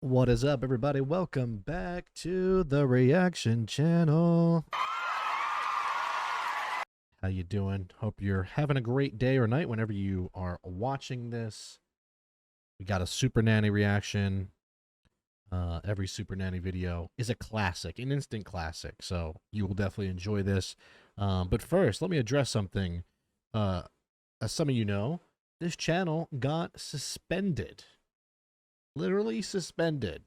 What is up, everybody? Welcome back to the reaction channel. How you doing? Hope you're having a great day or night whenever you are watching this. We got a Supernanny reaction. Every Supernanny video is a classic, an instant classic, so you will definitely enjoy this. But first, let me address something. As some of you know, this channel got suspended. Literally suspended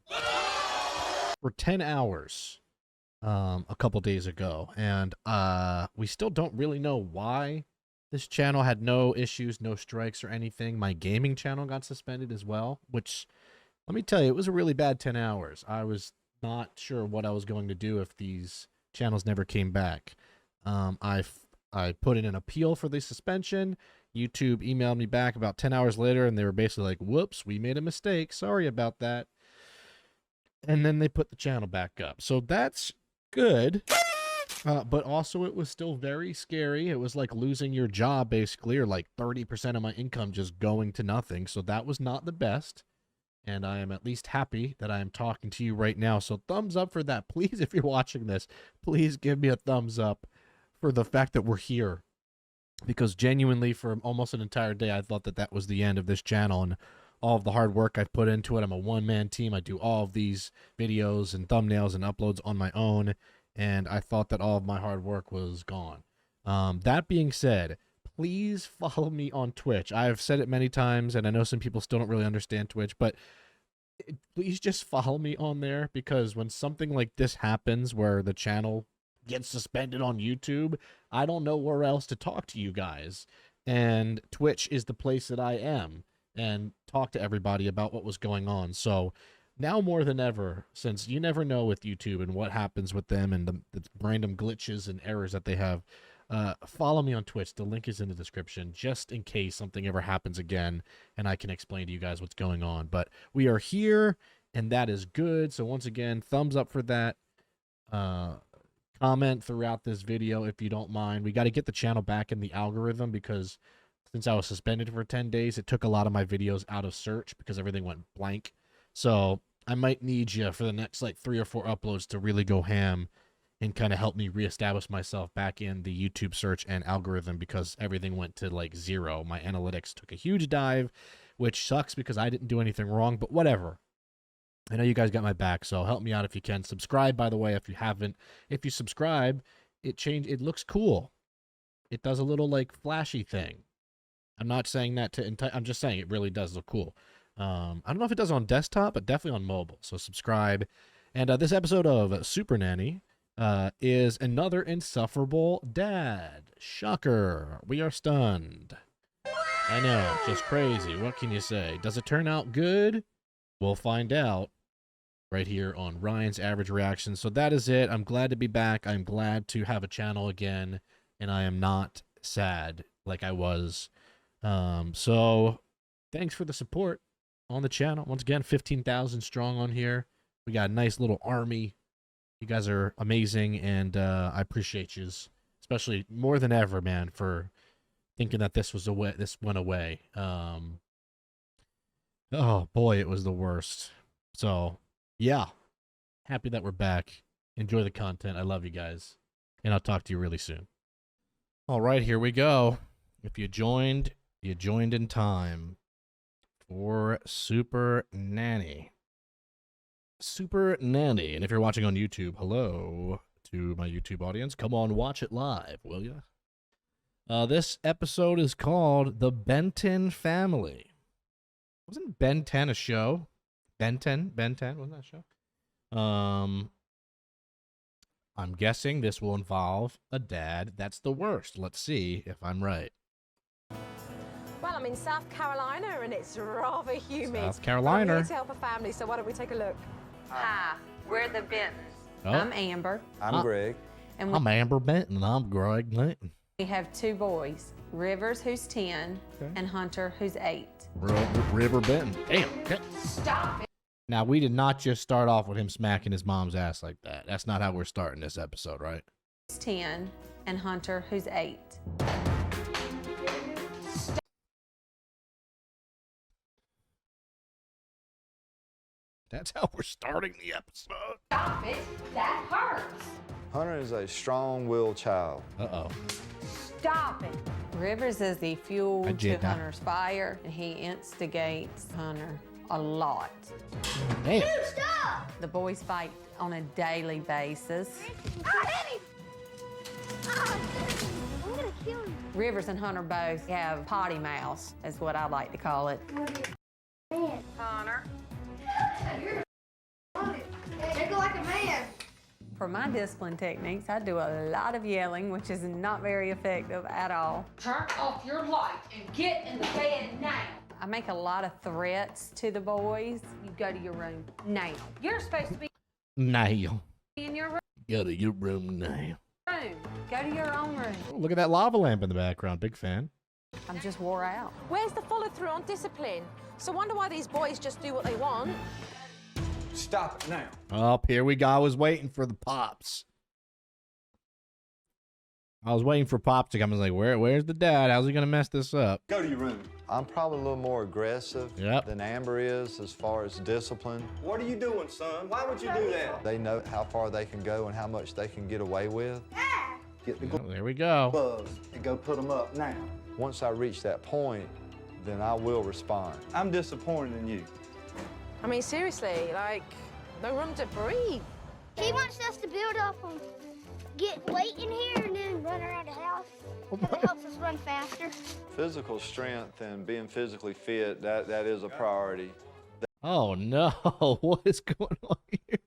for 10 hours a couple days ago, and we still don't really know why. This channel had no issues, no strikes or anything. My gaming channel got suspended as well, which, let me tell you, it was a really bad 10 hours. I was not sure what I was going to do if these channels never came back. I put in an appeal for the suspension. YouTube emailed me back about 10 hours later, and they were basically like, whoops, we made a mistake. Sorry about that. And then they put the channel back up. So that's good. But also it was still very scary. It was like losing your job, basically, or like 30% of my income just going to nothing. So that was not the best. And I am at least happy that I am talking to you right now. So thumbs up for that. Please, if you're watching this, please give me a thumbs up for the fact that we're here. Because genuinely, for almost an entire day, I thought that that was the end of this channel and all of the hard work I've put into it. I'm a one-man team. I do all of these videos and thumbnails and uploads on my own, and I thought that all of my hard work was gone. That being said, please follow me on Twitch. I've said it many times, and I know some people still don't really understand Twitch, but please just follow me on there, because when something like this happens where the channel gets suspended on YouTube, I don't know where else to talk to you guys. And Twitch is the place that I am and talk to everybody about what was going on. So now more than ever, since you never know with YouTube and what happens with them and the random glitches and errors that they have, follow me on Twitch. The link is in the description, just in case something ever happens again and I can explain to you guys what's going on. But we are here, and that is good. So once again, thumbs up for that. Comment throughout this video if you don't mind. We got to get the channel back in the algorithm, because since I was suspended for 10 days, it took a lot of my videos out of search because everything went blank. So I might need you for the next like 3 or 4 uploads to really go ham and kind of help me reestablish myself back in the YouTube search and algorithm, because everything went to like 0. My analytics took a huge dive, which sucks because I didn't do anything wrong, but whatever. I know you guys got my back, so help me out if you can. Subscribe, by the way, if you haven't. If you subscribe, it looks cool. It does a little like flashy thing. I'm not saying that to I'm just saying it really does look cool. I don't know if it does on desktop, but definitely on mobile. So subscribe. And this episode of Supernanny is another insufferable dad. Shocker. We are stunned. I know, just crazy. What can you say? Does it turn out good? We'll find out right here on Ryan's Average Reactions. So that is it. I'm glad to be back. I'm glad to have a channel again, and I am not sad like I was. So thanks for the support on the channel. Once again, 15,000 strong on here. We got a nice little army. You guys are amazing, and I appreciate you, especially more than ever, man, for thinking that this went away. Oh boy, it was the worst. So yeah, happy that we're back. Enjoy the content. I love you guys, and I'll talk to you really soon. All right, here we go. If you joined in time for Supernanny. Supernanny. And if you're watching on YouTube, hello to my YouTube audience. Come on, watch it live, will you? This episode is called The Benton Family. Wasn't Benton a show? Benton, wasn't that a show? I'm guessing this will involve a dad that's the worst. Let's see if I'm right. Well, I'm in South Carolina and it's rather humid. South Carolina. I'm here to help a family, so why don't we take a look? Hi, we're the Bentons. Oh. I'm Amber. I'm Greg. And I'm Amber Benton, and I'm Greg Benton. we have 2 boys, Rivers, who's 10, Okay. and Hunter, who's 8. River Benton. Damn. Stop it. Now, we did not just start off with him smacking his mom's ass like that. That's not how we're starting this episode, right? Who's 10, and Hunter, who's 8. That's how we're starting the episode. Stop it. That hurts. Hunter is a strong-willed child. Uh-oh. Stop it. Rivers is the fuel I to did that. Hunter's fire, and he instigates Hunter a lot. Damn. Stop! The boys fight on a daily basis. I hit him! I'm gonna kill him. Rivers and Hunter both have potty mouths, is what I like to call it. Man. Hunter. You're they go like a man. For my discipline techniques, I do a lot of yelling, which is not very effective at all. Turn off your light and get in the bed now. I make a lot of threats to the boys. You go to your room now. You're supposed to be Now. in your room. Go to your room now. Go to your own room. Look at that lava lamp in the background. Big fan. I'm just wore out. Where's the follow-through on discipline? So wonder why these boys just do what they want. Stop it now. Up here we go. I was waiting for the pops. I was waiting for Pop to come. I was like, where's the dad? How's he gonna mess this up? Go to your room. I'm probably a little more aggressive than Amber is as far as discipline. What are you doing, son? Why would you do that? They know how far they can go and how much they can get away with. Get the There we go. gloves and go put them up now. Once I reach that point, then I will respond. I'm disappointed in you. I mean, seriously, like, no room to breathe. He wants us to build up and get weight in here and then run around the house. That helps us run faster. Physical strength and being physically fit, that is a priority. Oh no, what is going on here?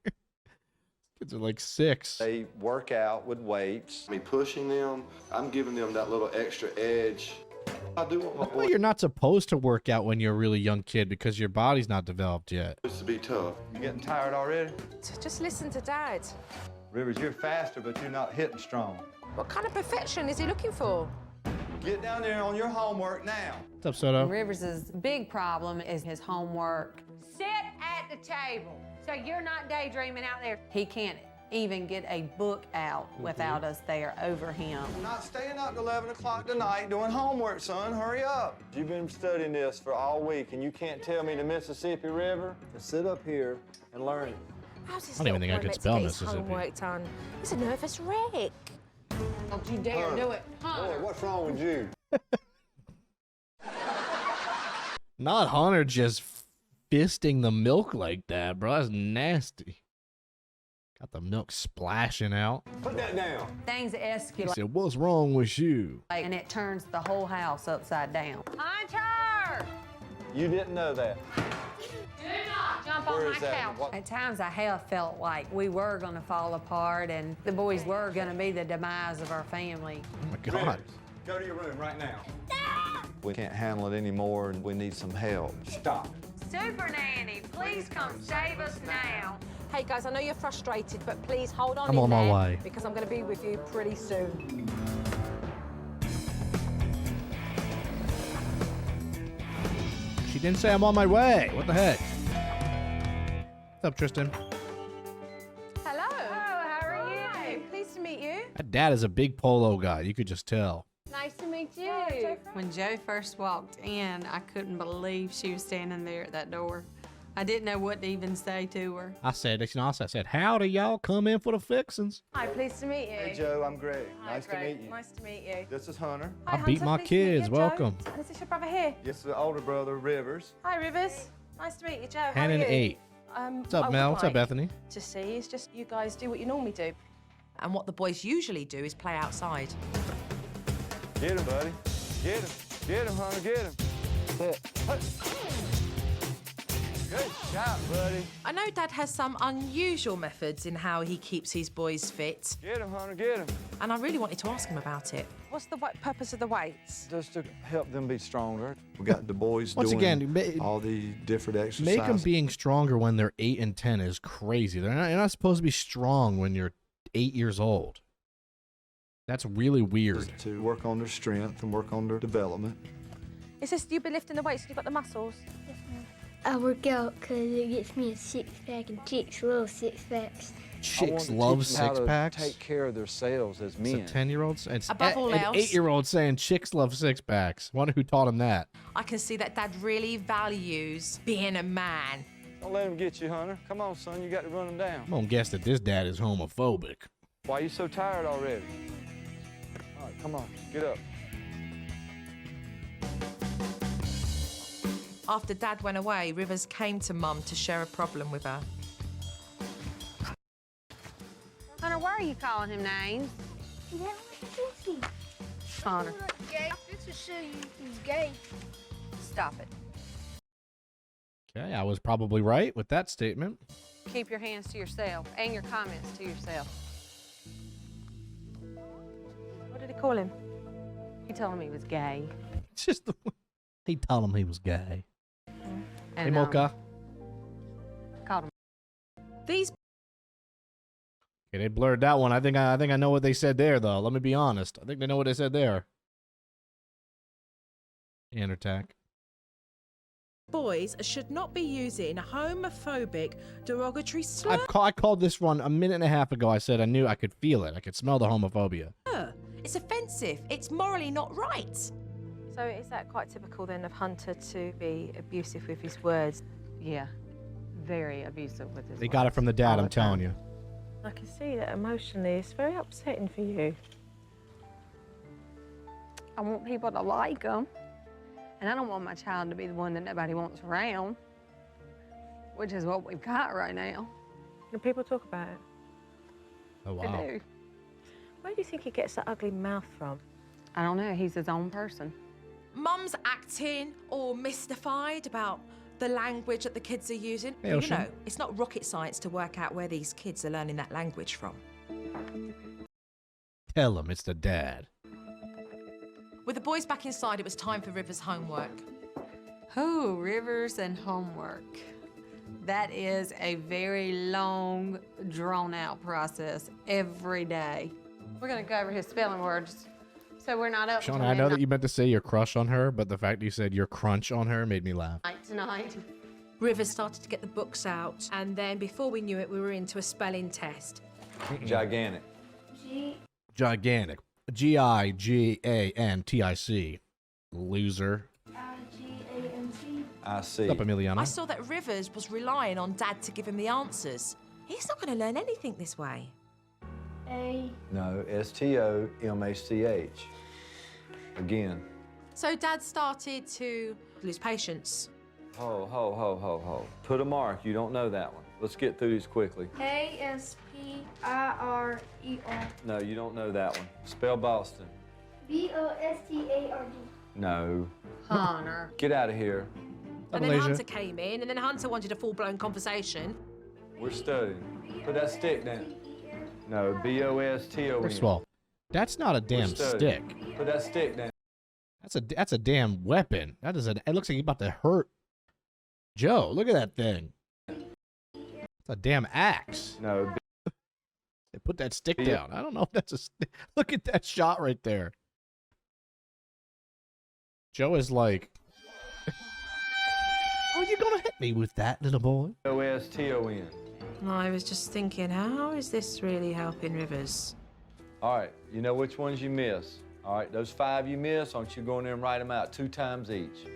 Kids are like 6. They work out with weights. Me pushing them, I'm giving them that little extra edge. I do want my Well, you're not supposed to work out when you're a really young kid because your body's not developed yet. boys to be tough. You getting tired already? Just listen to Dad. Rivers, you're faster, but you're not hitting strong. What kind of perfection is he looking for? Get down there on your homework now. What's up, Soto? Rivers' big problem is his homework. Sit at the table so you're not daydreaming out there. He can't even get a book out without us there over him. I'm not staying up till 11 o'clock tonight doing homework, son. Hurry up. You've been studying this for all week, and you can't tell me the Mississippi River? Sit up here and learn it. How's this I don't even think I little boy could meant to spell get his Mississippi. homework done? He's a nervous wreck. Don't you dare do it, Hunter. Boy, what's wrong with you? Not Hunter just fisting the milk like that, bro. That's nasty. Got the milk splashing out. Put that down. Things He escalate said, what's wrong with you? and it turns the whole house upside down. Hunter! You didn't know that. Do not jump Where on my is that? couch. What- At times I have felt like we were gonna fall apart and the boys were gonna be the demise of our family. Oh my God. Rivers, go to your room right now. We can't handle it anymore, and we need some help. Stop. Supernanny, please come save us now. Hey guys, I know you're frustrated, but please hold on I'm in on my there way. because I'm going to be with you pretty soon. She didn't say I'm on my way. What the heck? What's up, Tristan? Hello. how are you? Hi, pleased to meet you. That dad is a big polo guy. You could just tell. Nice to meet you. When Joe first walked in, I couldn't believe she was standing there at that door. I didn't know what to even say to her. I said, I said, howdy, y'all. Come in for the fixins. Hi, pleased to meet you. Hey, Joe, I'm Greg. Hi, Nice Greg. to meet you. Nice to meet you. This is Hunter. Hi, I beat Hunter. my Pleased to meet kids. you, Joe. Welcome. Is this your brother here? This is the older brother, Rivers. Hi, Rivers. Nice to meet you, Joe. How Hen are and you? 8. What's What's up, Mel? What's up, Bethany? To see is just you guys do what you normally do. And what the boys usually do is play outside. Get him, buddy. Get him. Get him, Hunter. Get him. Sit. Good shot, buddy. I know Dad has some unusual methods in how he keeps his boys fit, Get him, Hunter. Get him. and I really wanted to ask him about it. What's the purpose of the weights? Just to help them be stronger. We got the boys Once doing again, all the different exercises. Make them being stronger when they're 8 and 10 is crazy. You're not supposed to be strong when you're 8 years old. That's really weird. to work on their strength and work on their development. Is this you been lifting the weights and you've got the muscles? I work out because it gets me a six-pack, and chicks love six-packs. Chicks love six-packs. Take care of themselves as It's men. a 10-year-old. It's Above all an else- 8-year-old saying chicks love six-packs. Wonder who taught him that. I can see that Dad really values being a man. Don't let him get you, Hunter. Come on, son, you got to run him down. I'm gonna guess that this dad is homophobic. Why are you so tired already? All right, come on, get up. After Dad went away, Rivers came to Mum to share a problem with her. Hunter, why are you calling him names? Yeah, like a Hunter, gay. This will show you he's gay. stop it. Okay, I was probably right with that statement. Keep your hands to yourself and your comments to yourself. What did he call him? He told him he was gay. It's just the he told him he was gay. Hey, And, Mocha. called him. These Okay, they blurred that one. I think I know what they said there, though. Let me be honest. I think they know what they said there. Hand attack. boys should not be using homophobic, derogatory slurs. I called this one a minute and a half ago. I said I knew I could feel it. I could smell the homophobia. It's offensive. It's morally not right. So is that quite typical then of Hunter to be abusive with his words? Yeah, very abusive with his They got it from the dad, I'm telling you. I can see that emotionally it's very upsetting for you. I want people to like him, and I don't want my child to be the one that nobody wants around, which is what we've got right now. Do people talk about it? Oh, They wow. do. Where do you think he gets that ugly mouth from? I don't know. He's his own person. Mum's acting all mystified about the language that the kids are using. Hey, You Ocean. know, it's not rocket science to work out where these kids are learning that language from. Tell him it's the dad. With the boys back inside, it was time for River's homework. Oh, rivers and homework. That is a very long, drawn-out process every day. We're gonna go over his spelling words, so we're not up Shauna, till I know that midnight you meant to say your crush on her, but the fact that you said your crunch on her made me laugh. tonight. River started to get the books out, and then before we knew it, we were into a spelling test. Gigantic. Gigantic. Gigantic. Loser. I see. What's up, Emiliano? I saw that Rivers was relying on Dad to give him the answers. He's not going to learn anything this way. No, STOMACH. Again. So Dad started to lose patience. Ho. Put a mark. You don't know that one. Let's get through these quickly. Aspirer. No, you don't know that one. Spell Boston. Bostard. No. Hunter. Get out of here. And then Malaysia. Hunter came in, and then Hunter wanted a full-blown conversation. We're studying. Put that stick down. No, BOSTON. First of all, that's not a damn stick. Put that stick down. That's a damn weapon. That is it looks like you're about to hurt Joe. Look at that thing. It's a damn axe. No, They put that stick down. I don't know if that's a stick. Look at that shot right there. Joe is like, are you gonna hit me with that, little boy? BOSTON. I was just thinking, how is this really helping Rivers? All right, you know which ones you miss. All right, those 5 you miss, why don't you go in there and write them out 2 times each?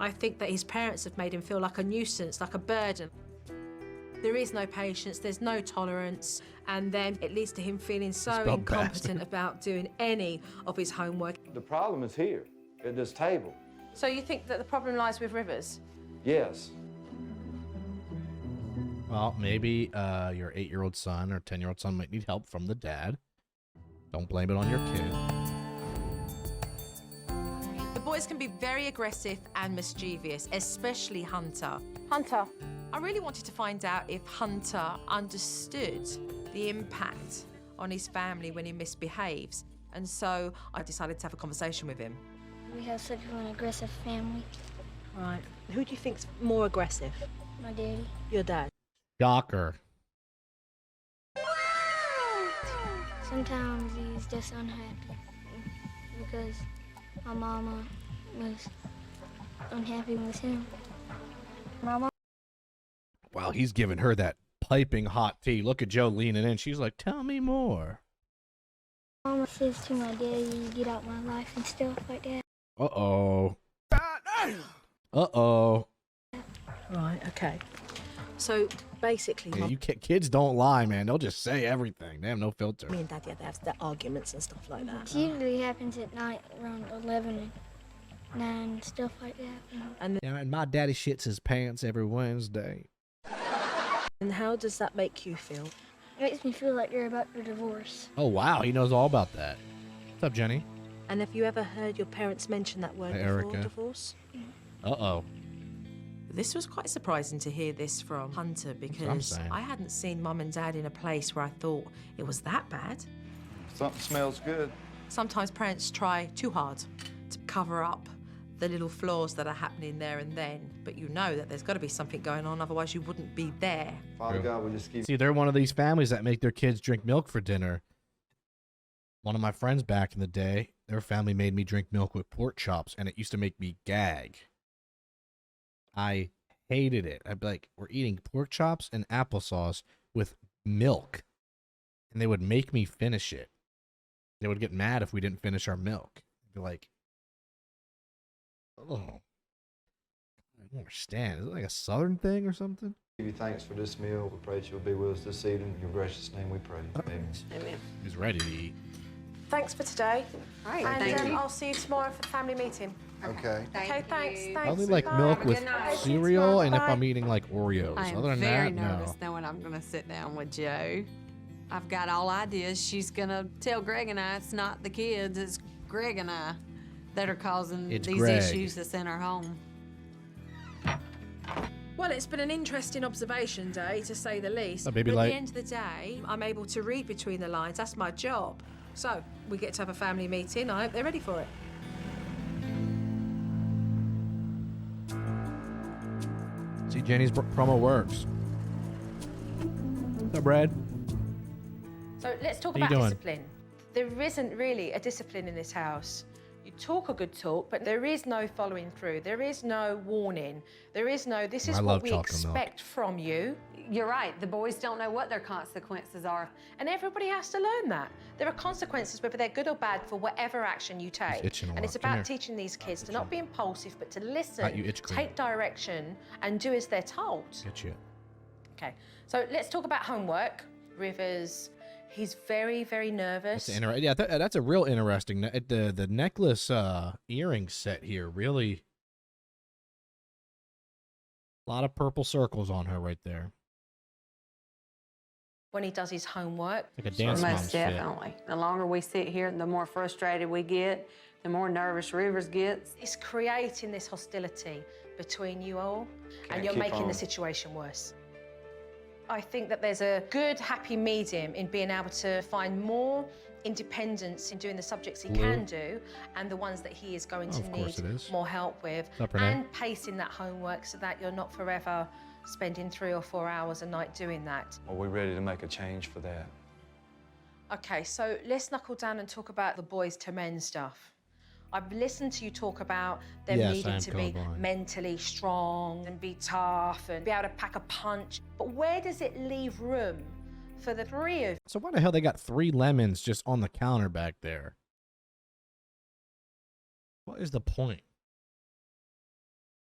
I think that his parents have made him feel like a nuisance, like a burden. There is no patience, there's no tolerance, and then it leads to him feeling so Spelled incompetent bastard. about doing any of his homework. The problem is here, at this table. So you think that the problem lies with Rivers? Yes. Well, maybe your 8-year-old son or 10-year-old son might need help from the dad. Don't blame it on your kid. The boys can be very aggressive and mischievous, especially Hunter. Hunter. I really wanted to find out if Hunter understood the impact on his family when he misbehaves, and so I decided to have a conversation with him. We have such an aggressive family. Right. Who do you think's more aggressive? My daddy. Your dad. Shocker. Sometimes he's just unhappy because my mama was unhappy with him. My Wow, he's giving her that piping hot tea. Look at Joe leaning in. She's like, tell me more. mama says to my daddy, get out my life and stuff like that. Uh-oh. Uh-oh. Right, okay. So basically, Yeah, kids don't lie, man. They'll just say everything. They have no filter. me and Daddy had to have their arguments and stuff like that. It usually happens at night around 11 and 9, stuff like that. And Yeah, and my daddy shits his pants every Wednesday. how does that make you feel? It makes me feel like you're about to divorce. Oh, wow. He knows all about that. What's up, Jenny? And have you ever heard your parents mention that word Hey, before, Erica. divorce? Uh-oh. This was quite surprising to hear this from Hunter what I'm because saying. I hadn't seen Mum and Dad in a place where I thought it was that bad. Something smells good. Sometimes parents try too hard to cover up the little flaws that are happening there and then, but you know that there's got to be something going on, otherwise you wouldn't be there. Father God, we just give See, they're one of these families that make their kids drink milk for dinner. One of my friends back in the day, their family made me drink milk with pork chops, and it used to make me gag. I hated it. I'd be like, we're eating pork chops and applesauce with milk. And they would make me finish it. They would get mad if we didn't finish our milk. They'd be like, oh, I don't understand. Is it like a southern thing or something? you thanks for this meal. We pray that you'll be with us this evening. In your gracious name we pray. Amen. Amen. He's ready to eat. Thanks for today. All right, And thank you. I'll see you tomorrow for the family meeting. Okay. Okay, thanks. Thanks. Probably like Bye. milk Have a with good night. cereal, and if Bye. I'm eating like Oreos. I am Other than very that, nervous no. knowing I'm going to sit down with Joe. I've got all ideas. She's going to tell Greg and I it's not the kids, it's Greg and I that are causing It's these Greg. issues that's in our home. Well, it's been an interesting observation day, to say the least. A baby but light. at the end of the day, I'm able to read between the lines. That's my job. So, we get to have a family meeting. I hope they're ready for it. See, Jenny's promo works. What's up, Brad? So let's talk How you about doing? discipline. There isn't really a discipline in this house. You talk a good talk, but there is no following through. There is no warning. There is no, this is I what love we chocolate milk. expect from you. You're right. The boys don't know what their consequences are. And everybody has to learn that. There are consequences, whether they're good or bad, for whatever action you take. itching a And lot. it's Come about here. teaching these kids to not be impulsive, but to Pat, listen, you itch cream. take direction, and do as they're told. Get you. Okay, so let's talk about homework. Rivers, he's very, very nervous. Yeah, that's a real interesting. The necklace earring set here really. A lot of purple circles on her right there. When he does his homework, Like a dance mom's Most fit. definitely. The longer we sit here, the more frustrated we get, the more nervous Rivers gets. it's creating this hostility between you all, Can't and you're keep making on. the situation worse. I think that there's a good, happy medium in being able to find more independence in doing the subjects he Blue. can do and the ones that he is going Oh, to of course need it is. more help with, What's up, Renee? and pacing that homework so that you're not forever spending 3 or 4 hours a night doing that. Are we ready to make a change for that? Okay, so let's knuckle down and talk about the boys to men stuff. I've listened to you talk about them Yes, I needing am to be colorblind. mentally strong and be tough and be able to pack a punch. But where does it leave room for the 3 of So why the hell they got 3 lemons just on the counter back there? What is the point?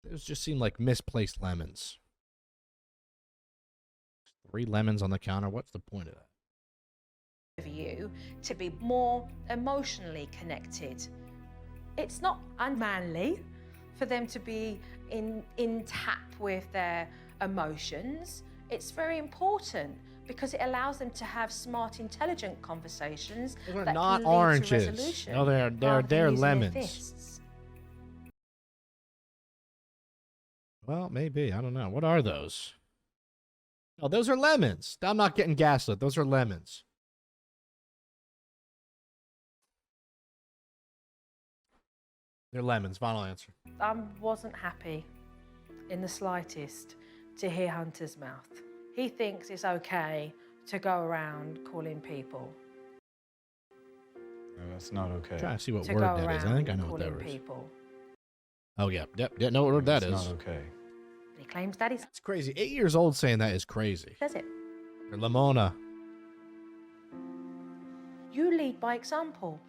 Those just seem like misplaced lemons. 3 lemons on the counter. What's the point of that? you to be more emotionally connected? It's not unmanly for them to be in tap with their emotions. It's very important because it allows them to have smart, intelligent conversations Those are that not can lead to oranges. resolution No, they're rather than using their lemons. fists. Well, maybe. I don't know. What are those? Oh, those are lemons. I'm not getting gaslit. Those are lemons. They're lemons. Final answer. I wasn't happy in the slightest to hear Hunter's mouth. He thinks it's okay to go around calling people. No, that's not okay. Trying to see what To word go that is. I around think I know what that calling is. people. Oh, yeah. Yep. Know what word that That's is. not okay. He claims Daddy It's crazy. 8 years old saying that is crazy. says it. Or Lamona. You lead by example.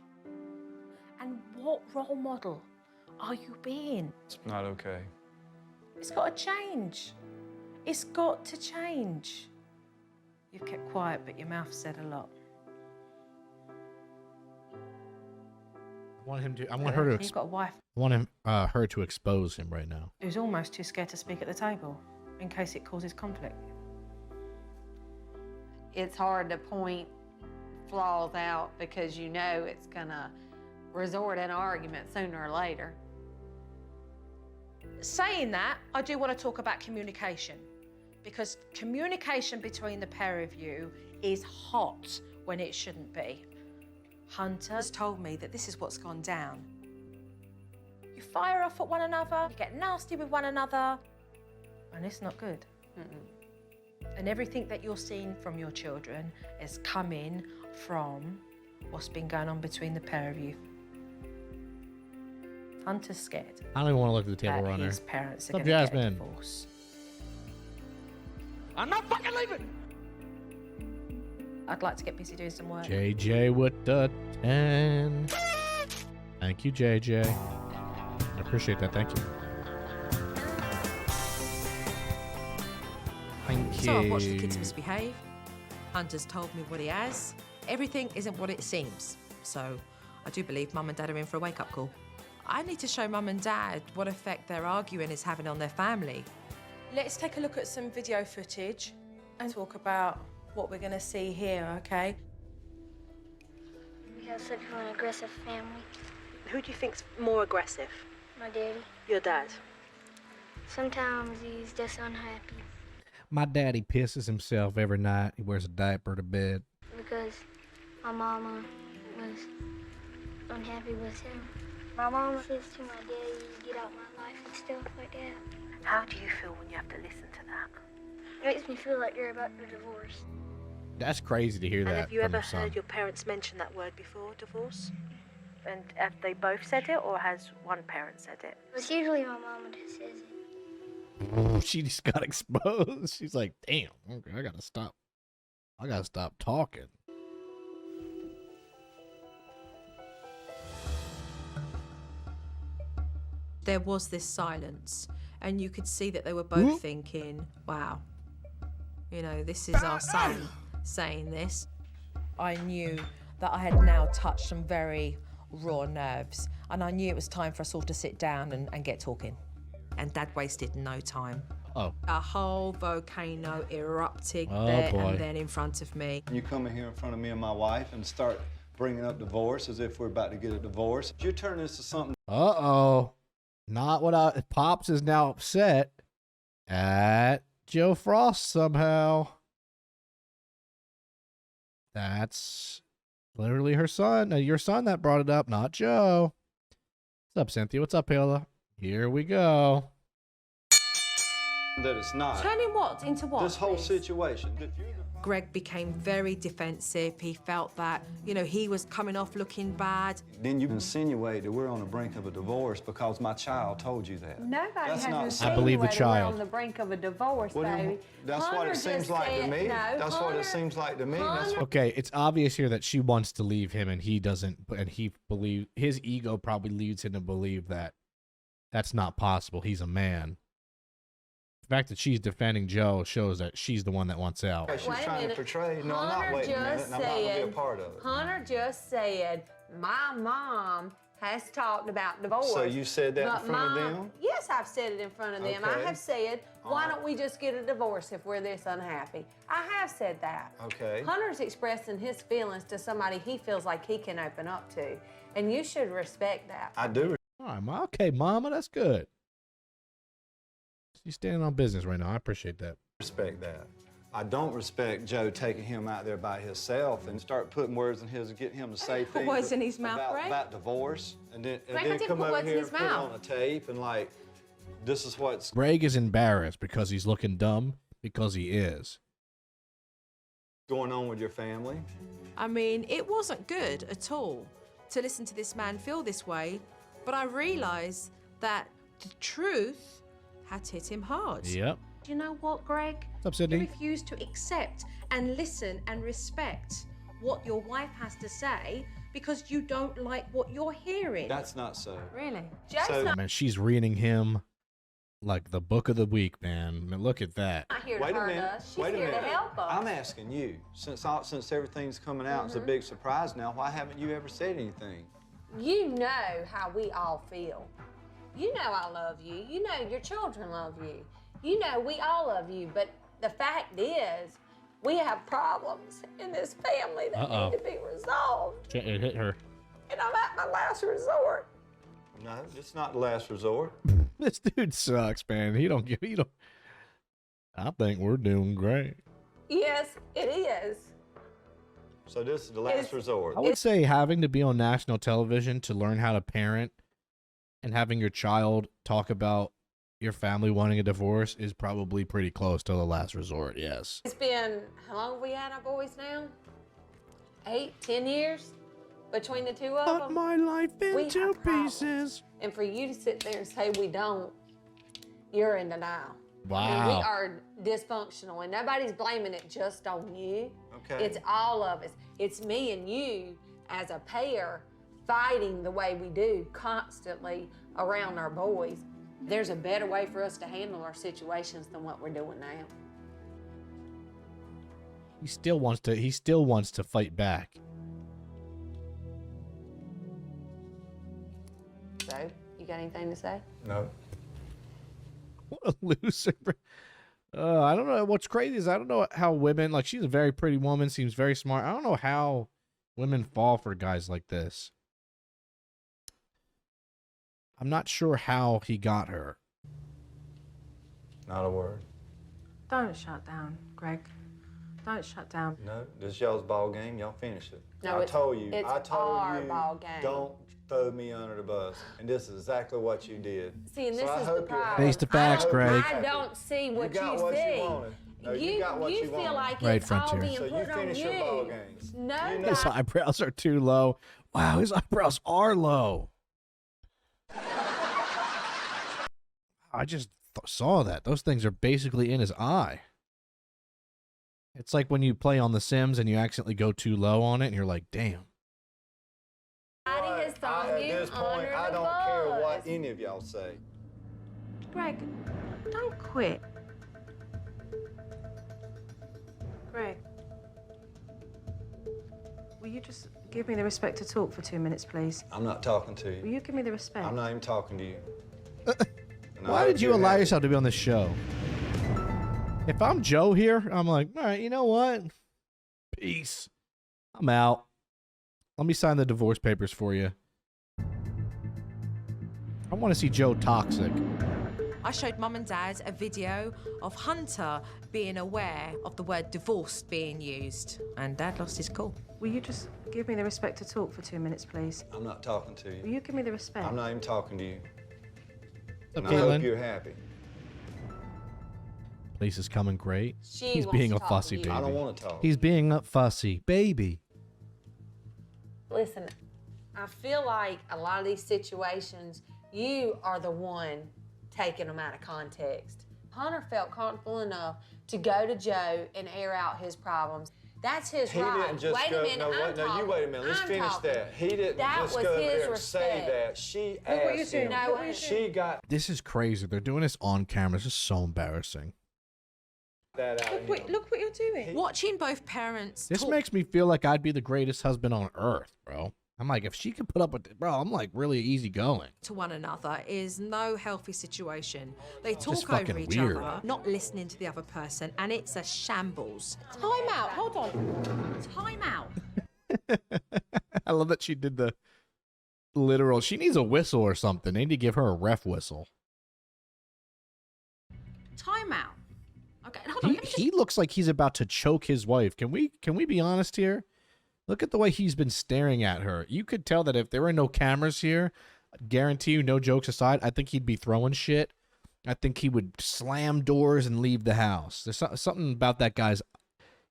And what role model are you being? It's not okay. It's got to change. It's got to change. You've kept quiet, but your mouth said a lot. I want him to. I want her to. You've got a wife I want him, her to expose him right now. who's almost too scared to speak at the table in case it causes conflict. It's hard to point flaws out because you know it's gonna resort in an argument sooner or later. Saying that, I do want to talk about communication, because communication between the pair of you is hot when it shouldn't be. Hunter Has told me that this is what's gone down. you fire off at one another, you get nasty with one another, and it's not good. And everything that you're seeing from your children is coming from what's been going on between the pair of you. Hunter's scared I don't even want to look at the table that runner. his parents are What's going up, to get a Jasmine? divorce. I'm not fucking leaving. I'd like to get busy doing some work. JJ with the 10. Thank you, JJ. I appreciate that. Thank you. Thank you. So I've watched the kids misbehave. Hunter's told me what he has. Everything isn't what it seems. So I do believe Mum and Dad are in for a wake-up call. I need to show Mum and Dad what effect their arguing is having on their family. Let's take a look at some video footage and talk about what we're going to see here, okay? We have such an aggressive family. Who do you think's more aggressive? My daddy. Your dad. Sometimes he's just unhappy My daddy pisses himself every night. He wears a diaper to bed. because my mama was unhappy with him. My mama says to my daddy, get out my life and stuff like that. How do you feel when you have to listen to that? It makes me feel like you're about to divorce. That's crazy to hear And that have you from ever your son. heard your parents mention that word before, divorce? And have they both said it, or has one parent said it? It's usually my mama that says it. She just got exposed. She's like, damn, okay, I gotta stop. I gotta stop talking. There was this silence, and you could see that they were both thinking, wow, you know, this is our son saying this. I knew that I had now touched some very raw nerves, and I knew it was time for us all to sit down and get talking. And Dad wasted no time. Oh. A whole volcano erupting Oh, there boy. and then in front of me. You come in here in front of me and my wife and start bringing up divorce as if we're about to get a divorce. You're turning this to something. Uh-oh. Not what I... Pops is now upset at Joe Frost somehow. That's literally her son. Your son that brought it up, not Joe. What's up, Cynthia? What's up, Hila? Here we go. That it's not. Turning what into what? This whole please? situation. Greg became very defensive. He felt that, you know, he was coming off looking bad. Then you insinuate that we're on the brink of a divorce because my child told you that. Nobody That's has not insinuated I believe the we're child. on the brink of a divorce, Well, then, baby. that's what Hunter it seems just like to said- me. No, That's what Hunter- it seems like to me. That's what... Okay, it's obvious here that she wants to leave him and he doesn't, and he believes, his ego probably leads him to believe that that's not possible. He's a man. The fact that she's defending Joe shows that she's the one that wants out. She's Wait a trying to minute. portray. No, I'm not Hunter waiting a minute. just And I'm not going to be a said- part of it. Hunter just said, my mom has talked about divorce. So you said that in but front of Mom- them? Yes, I've said it in front of them. I Okay. have said, All why right. don't we just get a divorce if we're this unhappy? I have said that. Okay. Hunter's expressing his feelings to somebody he feels like he can open up to. And you should respect that. I do All right, Ma. Okay, Mama, that's good. She's standing on business right now. I appreciate that. respect that. I don't respect Joe taking him out there by himself and start putting words in his and getting him to say things words in his mouth, about, Greg? about divorce and then, Greg, I didn't come put over words in here his and put it mouth. on a tape and like, this is what's Greg is embarrassed because he's looking dumb because he is. going on with your family. I mean, it wasn't good at all to listen to this man feel this way, but I realised that the truth had hit him hard. Yep. Do you know what, Greg? What's up, You Sydney? refuse to accept and listen and respect what your wife has to say because you don't like what you're hearing. That's not so. Really? So, Man, she's reading him like the book of the week, man. I mean, look at that. Not here to Wait a hurt minute. us. She's Wait a here to minute. help us. I'm asking you, since everything's coming out, it's a big surprise now, why haven't you ever said anything? You know how we all feel. You know I love you. You know your children love you. You know we all love you. But the fact is, we have problems in this family that need to be resolved. It hit her. And I'm at my last resort. No, it's not the last resort. This dude sucks, man. He don't. I think we're doing great. Yes, it is. So this is the last resort. I would say having to be on national television to learn how to parent and having your child talk about your family wanting a divorce is probably pretty close to the last resort, yes. It's been, how long have we had our boys now? 8, 10 years between the two of Cut them? my life We into have problems. pieces. And for you to sit there and say we don't, you're in denial. Wow. I mean, we are dysfunctional, and nobody's blaming it just on you. Okay. It's all of us. It's me and you as a pair fighting the way we do constantly around our boys. There's a better way for us to handle our situations than what we're doing now. He still wants to fight back. So, you got anything to say? No. What a loser. I don't know. What's crazy is I don't know how women, like, she's a very pretty woman, seems very smart. I don't know how women fall for guys like this. I'm not sure how he got her. Not a word. Don't shut down, Greg. Don't shut down. No, this is y'all's ball game. Y'all finish it. No, I told you. it's I told our you. ball game. Don't throw me under the bus. And this is exactly what you did. See, and So this I is the hope you're problem. happy. Face to facts, I hope Greg. you're I happy. don't see what you got you what see. You wanted. No, you got what you feel wanted. like Right, it's all Frontier. being So you put on finish you. your ball games. No, You know- His eyebrows are too low. Wow, his eyebrows are low. I just saw that. Those things are basically in his eye. It's like when you play on The Sims and you accidentally go too low on it and you're like, damn. Nobody has thrown At you this point, under I the don't care what bus. any of y'all say. Greg, don't quit. Greg, will you just give me the respect to talk for 2 minutes, please? I'm not talking to Will you. you give me the respect? I'm not even talking to you. And I Why hope did you you're allow happy. yourself to be on this show? If I'm Joe here, I'm like, all right, you know what? Peace. I'm out. Let me sign the divorce papers for you. I want to see Joe toxic. I showed Mum and Dad a video of Hunter being aware of the word divorced being used, and Dad lost his cool. Will you just give me the respect to talk for 2 minutes, please? I'm not talking to Will you. you give me the respect? I'm not even talking to you. What's And up, I hope Caitlin? you're happy. Place is coming great. She He's wants being to a talk fussy to you. baby. I don't want to talk. He's being a fussy baby. Listen, I feel like a lot of these situations, you are the one taking them out of context. Hunter felt comfortable enough to go to Joe and air out his problems. That's his He right. didn't just wait go. a minute, No, I'm wait, no, you talking. wait a minute. Let's I'm finish talking. that. He didn't That just was go his there and say respect. that. She Look what you're asked doing. him. No, Look what you're She got This is crazy. They're doing this on camera. This is so embarrassing. that out of him. Look what you're doing. Watching both parents This talk makes me feel like I'd be the greatest husband on earth, bro. I'm like, if she could put up with it, bro, I'm like really easygoing. to one another is no healthy situation. They Just talk over fucking each weird. other, not listening to the other person, and it's a shambles. Time out. Hold on. Time out. I love that she did the literal. She needs a whistle or something. They need to give her a ref whistle. Time out. Okay, hold on. He looks like he's about to choke his wife. Can we be honest here? Look at the way he's been staring at her. You could tell that if there were no cameras here, guarantee you, no jokes aside, I think he'd be throwing shit. I think he would slam doors and leave the house. There's something about that guy's.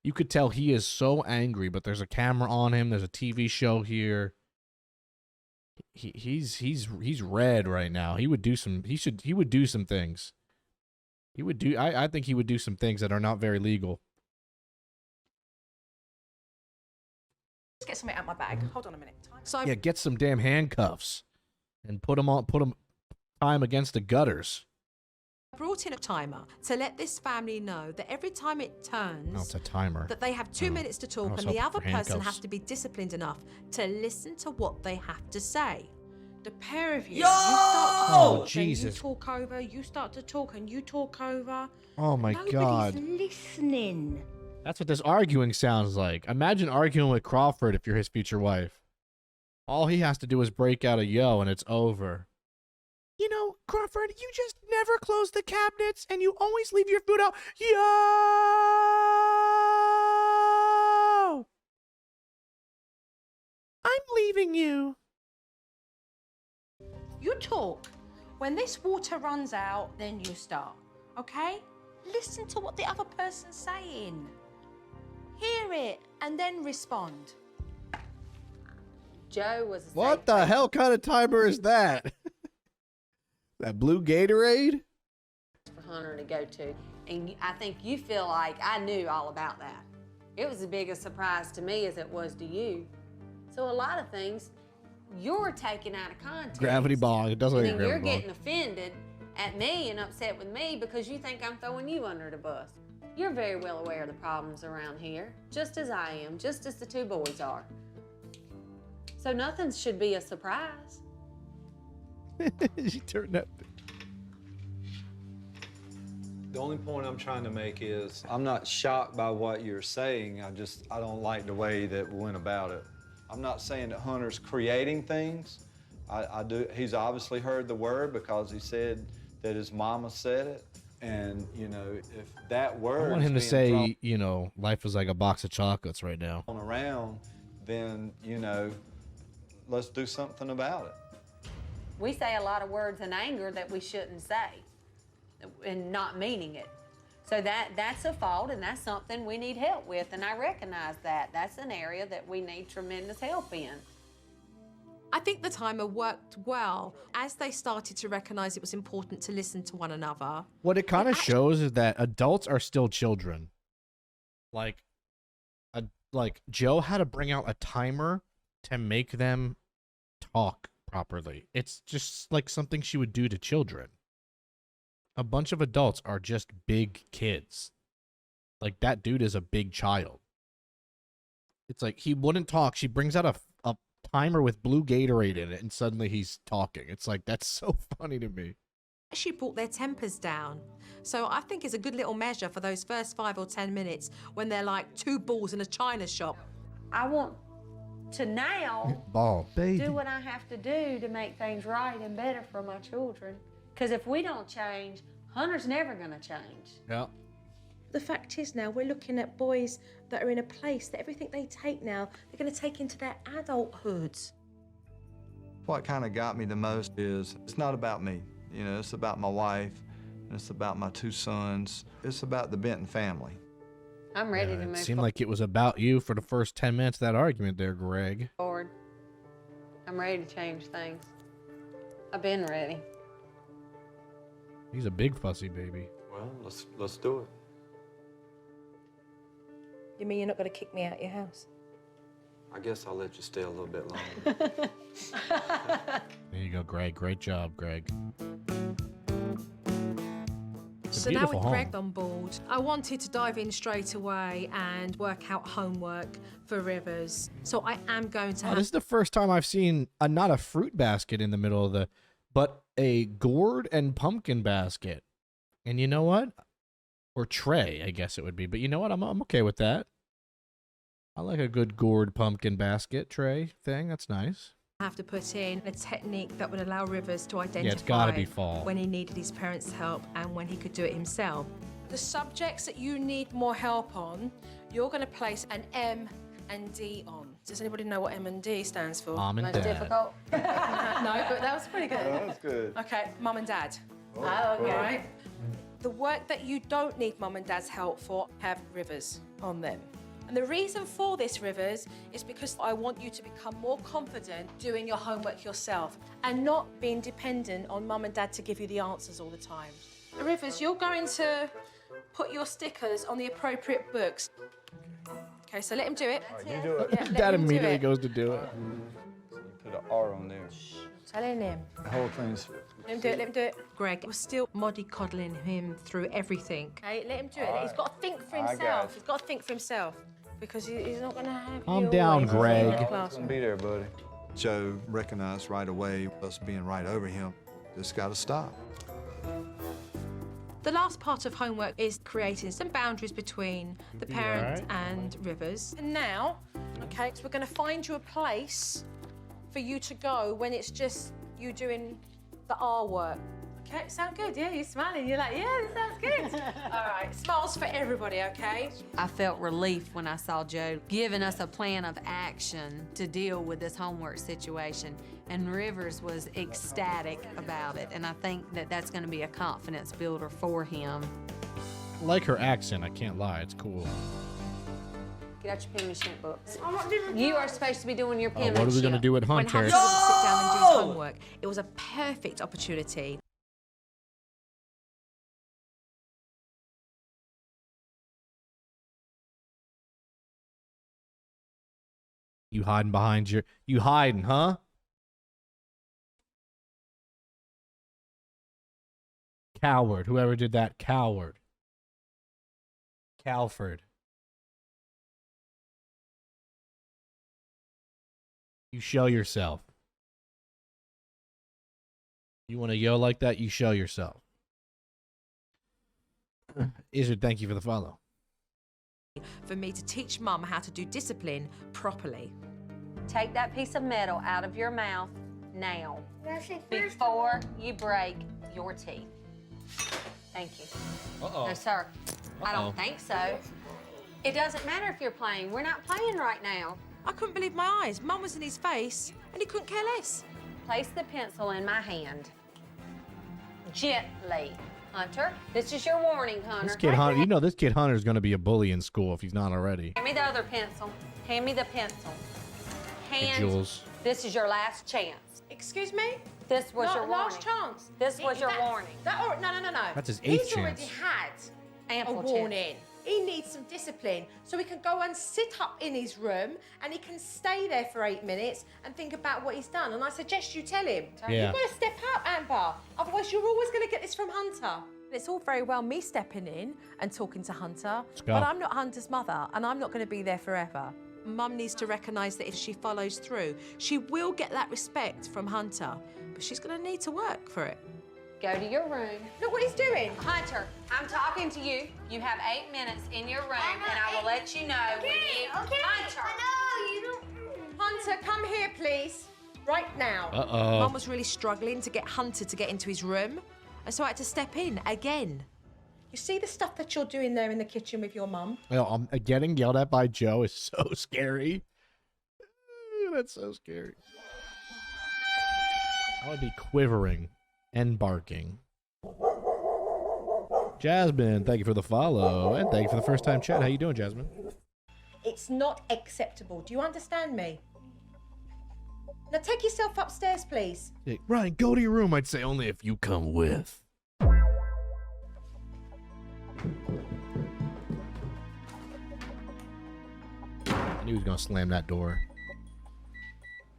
You could tell he is so angry, but there's a camera on him. There's a TV show here. He's red right now. He would do some. He would do some things. He would do. I think he would do some things that are not very legal. Let's get something out of my bag. Hold on a minute. Time. So Yeah, get some damn handcuffs and put him on. Tie him against the gutters. I brought in a timer to let this family know that every time it turns, Oh, it's a timer. that they have 2 minutes to talk, was and the hoping other for person handcuffs. has to be disciplined enough to listen to what they have to say. The pair of you, Yo! you start to Oh, talk, Jesus. and you talk over, you start to talk, and you talk over. Oh my Nobody's God. listening. That's what this arguing sounds like. Imagine arguing with Crawford if you're his future wife. All he has to do is break out a yo and it's over. You know, Crawford, you just never close the cabinets and you always leave your food out. Yo! I'm leaving you. You talk. When this water runs out, then you start, okay? Listen to what the other person's saying. Hear it and then respond. Joe was a What the hell kind of timer is that? That blue Gatorade? for Hunter to go to. And I think you feel like I knew all about that. It was the biggest surprise to me as it was to you. So a lot of things you're taking out of context. Gravity bong. It does look And like a then you're gravity getting offended at me and upset with me because you think I'm throwing you under the bus. You're very well aware of the problems around here, just as I am, just as the two boys are. So nothing should be a surprise. bong. She turned up. The only point I'm trying to make is I'm not shocked by what you're saying. I don't like the way that we went about it. I'm not saying that Hunter's creating things. I do. He's obviously heard the word because he said that his mama said it. And, you know, if that word I want him to is being say, you know, life is like a box of chocolates right now. thrown around, then, you know, let's do something about it. We say a lot of words in anger that we shouldn't say and not meaning it. So that's a fault and that's something we need help with, and I recognize that. That's an area that we need tremendous help in. I think the timer worked well as they started to recognize it was important to listen to one another. What it kind of shows is that adults are still children. Like Joe had to bring out a timer to make them talk properly. It's just like something she would do to children. A bunch of adults are just big kids. Like, that dude is a big child. It's like he wouldn't talk. She brings out a timer with blue Gatorade in it, and suddenly he's talking. It's like, that's so funny to me. She brought their tempers down. So I think it's a good little measure for those first 5 or 10 minutes when they're like two balls in a china shop. I want to now Ball, baby. do what I have to do to make things right and better for my children. Because if we don't change, Hunter's never going to change. Yeah. The fact is now we're looking at boys that are in a place that everything they take now, they're going to take into their adulthood. What kind of got me the most is it's not about me. You know, it's about my wife, and it's about my 2 sons. It's about the Benton family. I'm ready to It move seemed like it was about you for the first 10 minutes of that argument there, Greg. forward. I'm ready to change things. I've been ready. He's a big fussy baby. Well, let's do it. You mean you're not going to kick me out your house? I guess I'll let you stay a little bit longer. There you go, Greg. Great job, Greg. It's a So now beautiful with home. Greg on board, I wanted to dive in straight away and work out homework for Rivers. So I am going to Oh, have... this is the first time I've seen not a fruit basket in the middle of but a gourd and pumpkin basket. And you know what? Or tray, I guess it would be. But you know what? I'm okay with that. I like a good gourd pumpkin basket tray thing. That's nice. have to put in a technique that would allow Rivers to identify Yeah, it's gotta be fall. when he needed his parents' help and when he could do it himself. The subjects that you need more help on, you're going to place an M and D on. Does anybody know what M and D stands for? Mom and Most dad. difficult. No, but that was pretty good. That's good. Okay, Mum and Dad. Oh, okay. All right. The work that you don't need Mum and Dad's help for have Rivers on them. And the reason for this, Rivers, is because I want you to become more confident doing your homework yourself and not being dependent on Mum and Dad to give you the answers all the time. Rivers, you're going to put your stickers on the appropriate books. Okay, so let him do it. You do it. Yeah, let Dad him do immediately it. goes to do it. Put an R on there. Telling him. The whole thing's... Let him do it, let him do it. Greg was still mollycoddling him through everything. Okay, let him do it. He's got to think for I got himself. you. He's got to think for himself. Because he's not going to have Calm you down, always in Greg. the It's classroom. gonna be there, buddy. Joe recognized right away us being right over him. Just gotta stop. The last part of homework is creating some boundaries between the parent and Rivers. And now, okay, so we're going to find you a place for you to go when it's just you doing the R work. Okay, sound good? Yeah, you're smiling. You're like, yeah, that sounds good. All right, smiles for everybody, okay? I felt relief when I saw Joe giving us a plan of action to deal with this homework situation. And Rivers was ecstatic about it. And I think that that's going to be a confidence builder for him. I like her accent, I can't lie, it's cool. Get out your penmanship books. You are supposed to be doing your penmanship. What are we gonna do with When Hunter? Hunter would sit down and do his homework, it was a perfect opportunity. You hiding behind your... You hiding, huh? Coward. Whoever did that, coward. Calford. You show yourself. You want to yell like that? You show yourself. Izzard, thank you for the follow. For me to teach Mum how to do discipline properly. Take that piece of metal out of your mouth now, That's it first. before you break your teeth. Thank you. Uh-oh. No, sir. I don't think so. It doesn't matter if you're playing. We're not playing right now. I couldn't believe my eyes. Mum was in his face, and he couldn't care less. Place the pencil in my hand. Gently. Hunter, this is your warning, Hunter. This kid Hunter, you know this kid Hunter's going to be a bully in school if he's not already. Hand me the other pencil. Hand me the pencil. Hey, Hand. Jules. This is your last chance. Excuse me? This was your warning. Last chance. This was your warning. No. That's his He's eighth already chance. had Ample a warning. He needs some discipline so he can go and sit up in his room and he can stay there for 8 minutes and think about what he's done. And I suggest you tell him. Yeah. You've got to step up, Amber. Otherwise, you're always going to get this from Hunter. It's all very well me stepping in and talking to Hunter, go. but I'm not Hunter's mother, and I'm not going to be there forever. Mum needs to recognise that if she follows through, she will get that respect from Hunter, but she's going to need to work for it. Go to your room. Look what he's doing. Hunter, I'm talking to you. You have 8 minutes in your room, and I will let you know when you... Hunter! I know, you don't... Hunter, come here, please. Right now. Uh-oh. Mum was really struggling to get Hunter to get into his room, and so I had to step in again. You see the stuff that you're doing there in the kitchen with your mum? Well, getting yelled at by Joe is so scary. That's so scary. I would be quivering and barking. Jasmine, thank you for the follow, and thank you for the first time chat. How you doing, Jasmine? It's not acceptable. Do you understand me? Now take yourself upstairs, please. Hey, Ryan, go to your room. I'd say only if you come with. I knew he was gonna slam that door.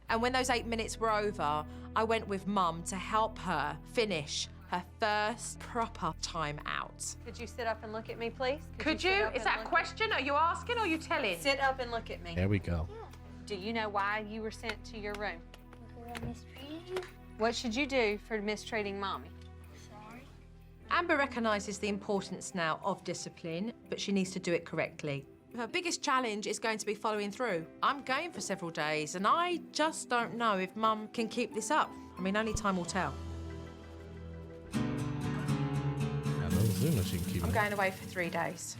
And when those 8 minutes were over, I went with Mum to help her finish her first proper time out. Could you sit up and look at me, please? Could sit you? up Is and that a look- question? Are you asking or are you telling? Sit up and look at me. There we go. Do you know why you were sent to your room? Because I mistreated you. What should you do for mistreating Mommy? Sorry. Amber recognises the importance now of discipline, but she needs to do it correctly. Her biggest challenge is going to be following through. I'm going for several days, and I just don't know if Mum can keep this up. I mean, only time will tell. She can keep I'm it. going away for 3 days.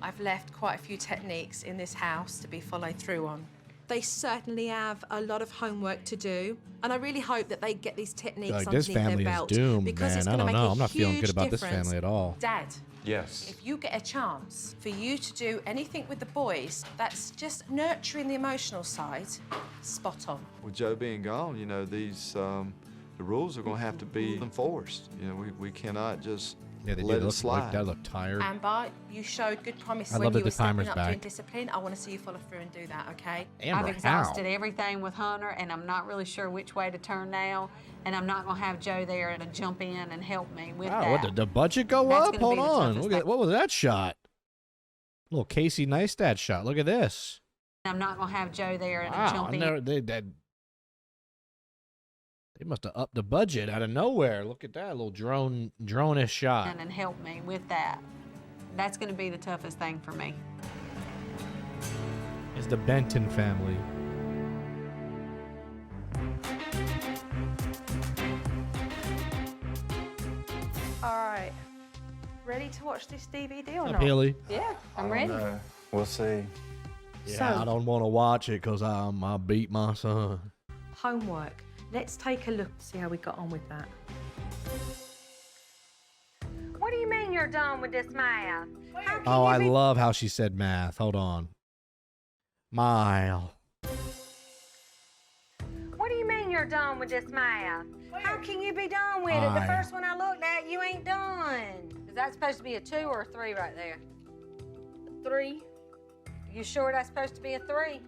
I've left quite a few techniques in this house to be followed through on. They certainly have a lot of homework to do, and I really hope that they get these techniques Like, underneath this family their is belt. doomed, because man. it's I gonna don't make know. a I'm not feeling good huge about this difference. family at all. Dad, Yes. if you get a chance for you to do anything with the boys that's just nurturing the emotional side, spot on. With Joe being gone, you know, these the rules are going to have to be enforced. You know, we cannot just Yeah, they let did. it Look, slide. they look tired. Amber, you showed good promise I when love that you the were stepping timer's up back. doing discipline. I want to see you follow through and do that, okay? Amber, I've exhausted everything with Hunter, and I'm not really sure which way to turn now. And I'm not gonna have Joe there to jump in and help me with Wow, that. what did the budget go That's up? gonna Hold be the on. toughest Look at thing. what was that shot? Little Casey Neistat shot. Look at this. I'm not gonna have Joe there to Wow, jump I in. never, they must have upped the budget out of nowhere. Look at that little drone-ish shot. And help me with that. That's going to be the toughest thing for me. Is the Benton family. All right. Ready to watch this DVD or Up, not? Haley. Yeah, I'm ready. We'll see. Yeah, I don't want to watch it because I beat my son. Homework. Let's take a look, see how we got on with that. What do you mean you're done with this math? Oh, I love how she said math. Hold on. Mile. What do you mean you're done with this math? How can you be done with it? The first one I looked at, you ain't done. Is that supposed to be a 2 or a 3 right there? 3. You sure that's supposed to be a 3?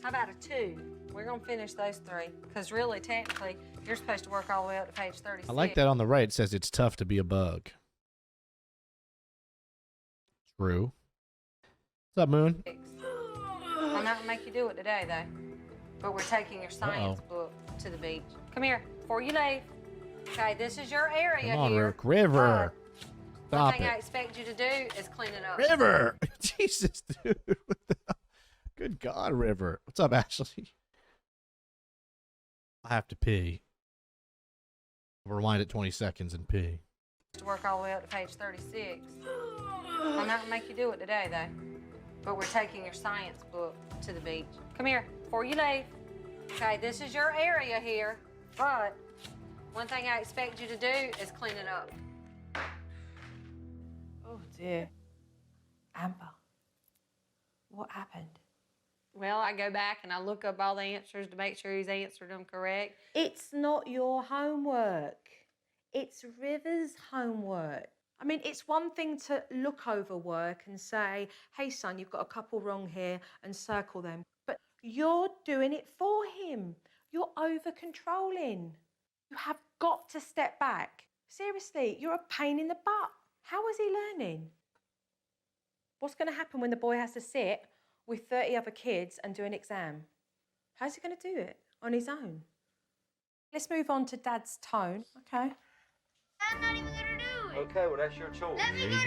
How about a 2? We're gonna finish those 3, because really, technically, you're supposed to work all the way up to page 36. I like that on the right. It says it's tough to be a bug. True. What's up, Moon? I'm not gonna make you do it today, though. But we're taking your science book to the beach. Come here, before you leave. Okay, this is your area Come on, here. Rick. River. One Stop thing I it. expect you to do is clean it up. River. Jesus, dude. What the hell? Good God, River. What's up, Ashley? I have to pee. Rewind it 20 seconds and pee. To work all the way up to page 36. I'm not gonna make you do it today, though. But we're taking your science book to the beach. Come here, before you leave. Okay, this is your area here, but one thing I expect you to do is clean it up. Oh dear. Amber, what happened? Well, I go back and I look up all the answers to make sure he's answered them correct. It's not your homework. It's River's homework. I mean, it's one thing to look over work and say, hey, son, you've got a couple wrong here, and circle them. But you're doing it for him. You're over-controlling. You have got to step back. Seriously, you're a pain in the butt. How is he learning? What's going to happen when the boy has to sit with 30 other kids and do an exam? How's he going to do it on his own? Let's move on to Dad's tone, okay? I'm not even gonna do it. Okay, well, that's your choice. Let me Here go he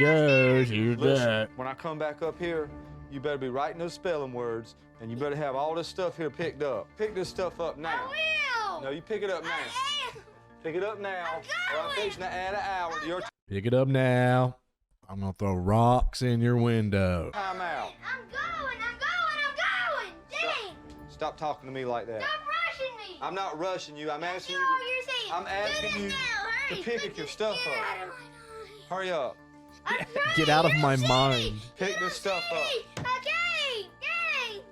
goes. Here's Listen, that. when I come back up here, you better be writing those spelling words, and you better have all this stuff here picked up. Pick this stuff up now. I will. No, you pick it up now. I am. Pick it up now. Or I'm going. fixing to add an hour to your Pick it up now. I'm going to throw rocks in your window. time out. I'm going. Dang. Stop talking to me like that. Stop rushing me. I'm not rushing you. I'm asking You you. know what you're saying. I'm asking Do you this now. Hurry. to pick your stuff Get up. out of my Hurry up. I'm trying. Get out of You my don't see mind. me. Pick You don't this stuff see up. me. Okay. Dang.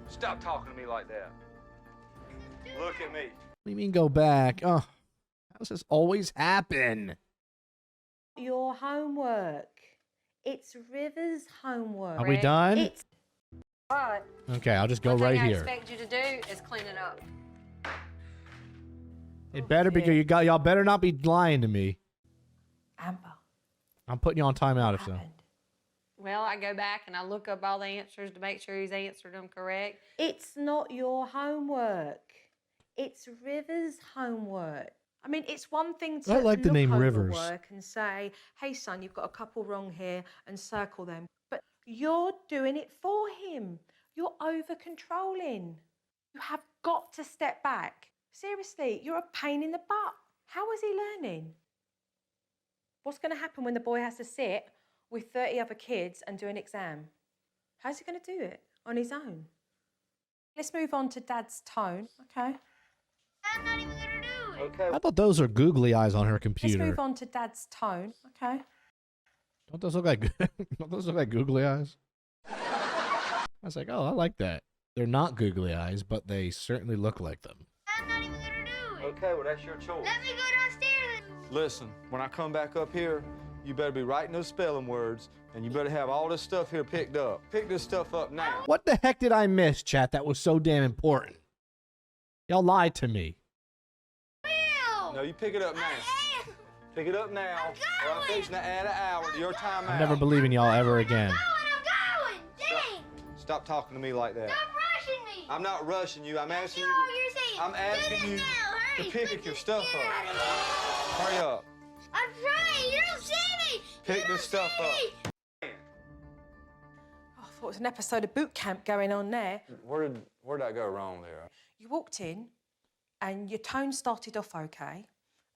Stop talking to me like that. Look at me. What do you mean go back? Oh, how does this always happen? Your homework. It's River's homework. Are we done? It's But Okay, I'll just go one right thing I here. expect you to do is clean it up. It better be good. Y'all better not be lying to me. Amber. I'm putting you on timeout What if so. happened? Well, I go back and I look up all the answers to make sure he's answered them correct. It's not your homework. It's River's homework. I mean, it's one thing to I like the look name over Rivers. work and say, hey, son, you've got a couple wrong here, and circle them. But you're doing it for him. You're over-controlling. You have got to step back. Seriously, you're a pain in the butt. How is he learning? What's going to happen when the boy has to sit with 30 other kids and do an exam? How's he going to do it on his own? Let's move on to Dad's tone, okay? I'm not even gonna do it. Okay. I thought those are googly eyes on her Let's computer. move on to Dad's tone, okay? Don't those look like don't those look like googly eyes? I was like, oh, I like that. They're not googly eyes, but they certainly look like them. I'm not even gonna do it. Okay, well, that's your choice. Let me go downstairs. Listen, when I come back up here, You better be writing those spelling words, and you better have all this stuff here picked up. Pick this stuff up now. What the heck did I miss, chat? That was so damn important. Y'all lied to me. No, you pick it up now. Pick it up now. Or I'm fixing to add an hour to your time I'm out. never believing y'all ever again. I'm going. Dang. Stop talking to me like that. Stop rushing me. I'm not rushing you. I'm asking you. You're saying. I'm asking you to pick your stuff up. Hurry up. I'm trying. You don't see me. Pick this stuff up. Oh, I thought it was an episode of boot camp going on there. Where'd that go wrong there? You walked in and your tone started off okay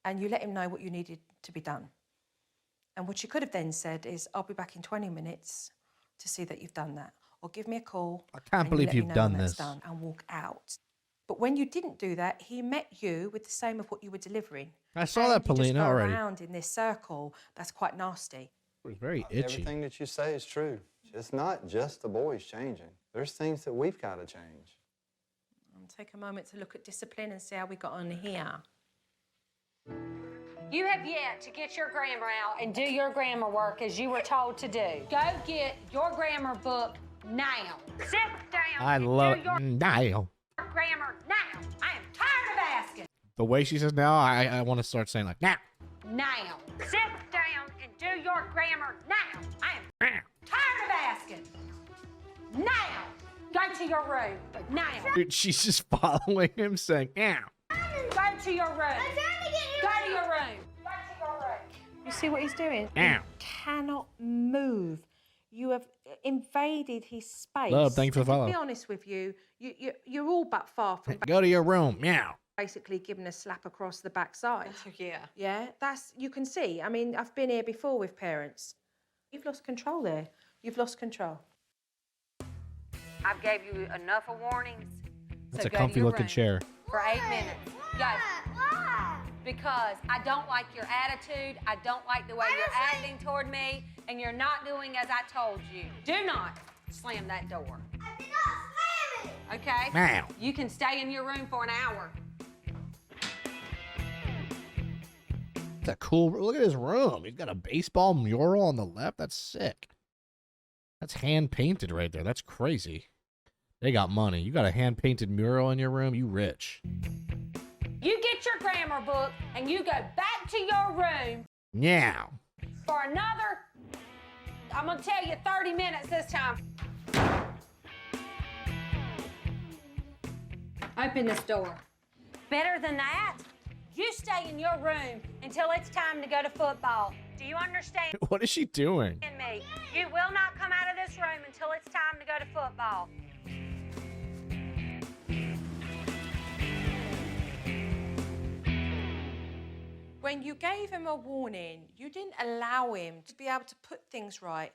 and you let him know what you needed to be done. And what you could have then said is, I'll be back in 20 minutes to see that you've done that. Or give me a call. I can't and believe let me you've know done when that's this. done, and walk out. But when you didn't do that, he met you with the same of what you were delivering. I saw that, And you just Polina, go already. around in this circle. That's quite nasty. It was very itchy. Everything that you say is true. It's not just the boys changing. There's things that we've got to change. Take a moment to look at discipline and see how we got on here. You have yet to get your grammar out and do your grammar work as you were told to do. Go get your grammar book now. Sit down I and love do your now. grammar now. I am tired of asking. The way she says now, I want to start saying like now. Now. Sit down and do your grammar now. I am tired of asking. Now. Go to your room. Now. Dude, she's just following him saying now. Go to your room. Go to your room. Go to your room. You see what he's doing? Ow. He cannot move. You have invaded his space. Love, thank you for the And follow. To be honest with you, you're all but far from Go to your room, meow. basically giving a slap across the backside. Yeah. Yeah, that's, you can see. I mean, I've been here before with parents. You've lost control there. You've lost control. I've gave you enough of warnings. That's so a go to comfy your looking room chair. For 8 minutes. Go. Why? Because I don't like your attitude. I don't like the way you're acting toward me, and you're not doing as I told you. Do not slam that door. I did not slam it. Okay? Meow. You can stay in your room for an hour. It's a cool. Look at his room. He's got a baseball mural on the left. That's sick. That's hand painted right there. That's crazy. They got money. You got a hand painted mural in your room. You rich. You get your grammar book and you go back to your room Meow. for another, I'm gonna tell you 30 minutes this time. Open this door. Better than that, you stay in your room until it's time to go to football. Do you understand What is she doing? me? You will not come out of this room until it's time to go to football. When you gave him a warning, you didn't allow him to be able to put things right.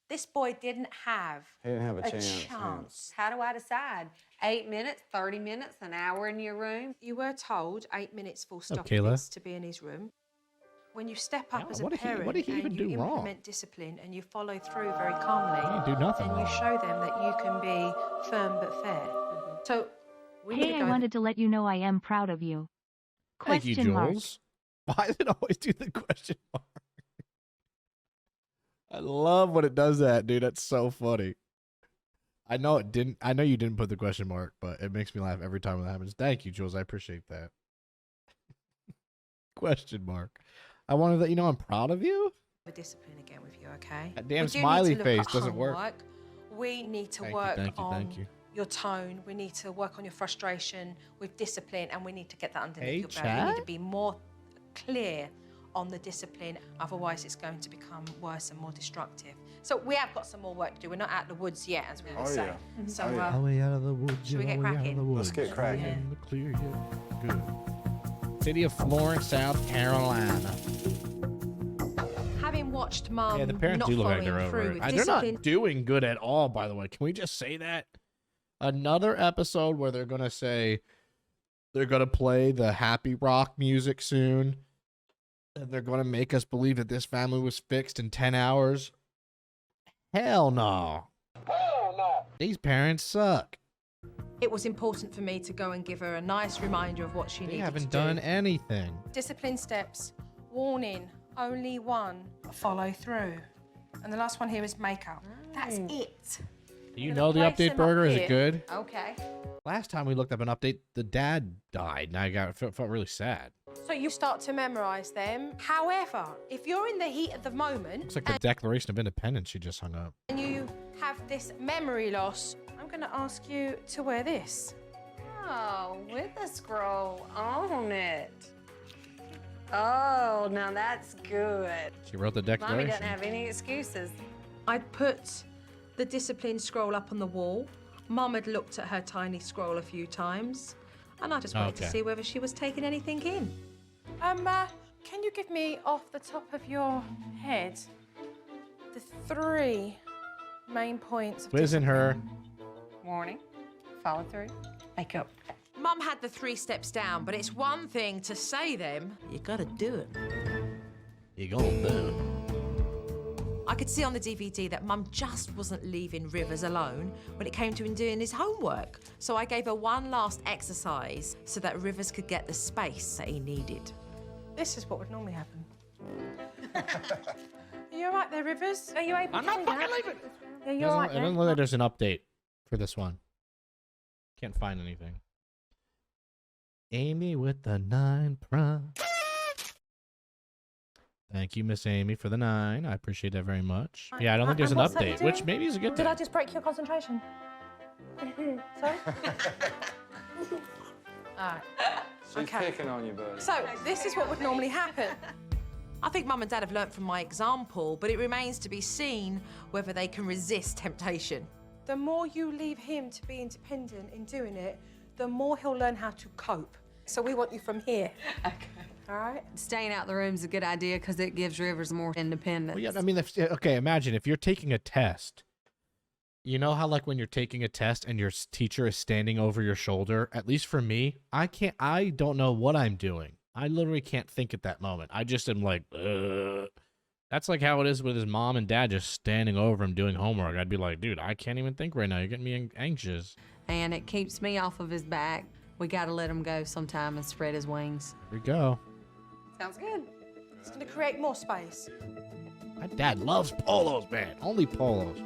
This boy didn't have He didn't have a a chance. chance. How do I decide? 8 minutes, 30 minutes, an hour in your room? You were told 8 minutes full stop Kayla? is to be in his room. When you step up Yeah, as a what did he- parent what did he even and you do wrong? implement discipline and you follow through very calmly, He didn't do nothing then you wrong. show them that you can be firm but fair. So we need Hey, to I go. wanted to let you know I am proud of you. Thank you, Question mark. Jules. Why does it always do the question mark? I love when it does that, dude. That's so funny. I know it didn't. I know you didn't put the question mark, but it makes me laugh every time that happens. Thank you, Jules. I appreciate that. Question mark. I wanted to let you know I'm proud of you. The discipline again with you, okay? That damn We do need smiley to look face at doesn't work. homework. We need to Thank you, work thank you, on thank you. your tone. We need to work on your frustration with discipline, and we need to get that underneath Hey, your belt. We need to chat? be more clear on the discipline. Otherwise, it's going to become worse and more destructive. So we have got some more work to do. We're not out of the woods yet, as we would say. yeah. So Oh, yeah. Are we out of the woods? Should we yet? get Are out of cracking? the woods? Let's get cracking. Are we in the clear yet? Good. City of Florence, South Carolina. having watched Mum Yeah, the parents not do look like following they're over through it. with They're discipline, not doing good at all, by the way. Can we just say that? Another episode where they're going to say they're going to play the happy rock music soon. And they're going to make us believe that this family was fixed in 10 hours. Hell no. Hell no. These parents suck. it was important for me to go and give her a nice reminder of what she They needed haven't to done do. anything. Discipline steps, warning, only one follow through. And the last one here is makeup. That's it. Do you I'm know the gonna place update them up burger? Is it here. good? Okay. Last time we looked up an update, the dad died, and I felt really sad. So you start to memorize them. However, if you're in the heat of the moment Looks like the Declaration of Independence she just hung up. and you have this memory loss, I'm going to ask you to wear this. Oh, with the scroll on it. Oh, now that's good. She wrote the Mommy Declaration. doesn't have any excuses. I'd put the discipline scroll up on the wall. Mum had looked at her tiny scroll a few times, and I just wanted to Okay. see whether she was taking anything in. Can you give me off the top of your head the 3 main points of Quizzing her. Warning, follow through, makeup. Mum had the 3 steps down, but it's one thing to say them. You gotta do it. You gonna do I could see on the DVD that Mum just wasn't leaving Rivers alone when it came to him doing his homework. So I gave her one last exercise so that Rivers could get the space that he needed. This is what would normally happen. Are you all right there, Rivers? Are you able I'm to not do fucking that? leaving. Yeah, It you're all right doesn't, it there. doesn't look like there's an update for this one. Can't find anything. Amy with the 9 prime. Thank you, Miss Amy, for the 9. I appreciate that very much. Yeah, I don't think there's an what's that update, you're which doing? maybe is a good Did thing. I just break your concentration? Sorry? All right. She's Okay. picking on you, buddy. So this is what would normally happen. I think Mum and Dad have learnt from my example, but it remains to be seen whether they can resist temptation. The more you leave him to be independent in doing it, the more he'll learn how to cope. So we want you from here. Okay. All right? Staying out the room is a good idea because it gives Rivers more independence. Well, yeah, I mean, okay, imagine if you're taking a test. You know how, like, when you're taking a test and your teacher is standing over your shoulder? At least for me, I don't know what I'm doing. I literally can't think at that moment. I just am like, ugh. That's like how it is with his mom and dad just standing over him doing homework. I'd be like, dude, I can't even think right now. You're getting me anxious. And it keeps me off of his back. We got to let him go sometime and spread his wings. Here we go. Sounds good. It's going to create more space. My dad loves polos, man. Only polos.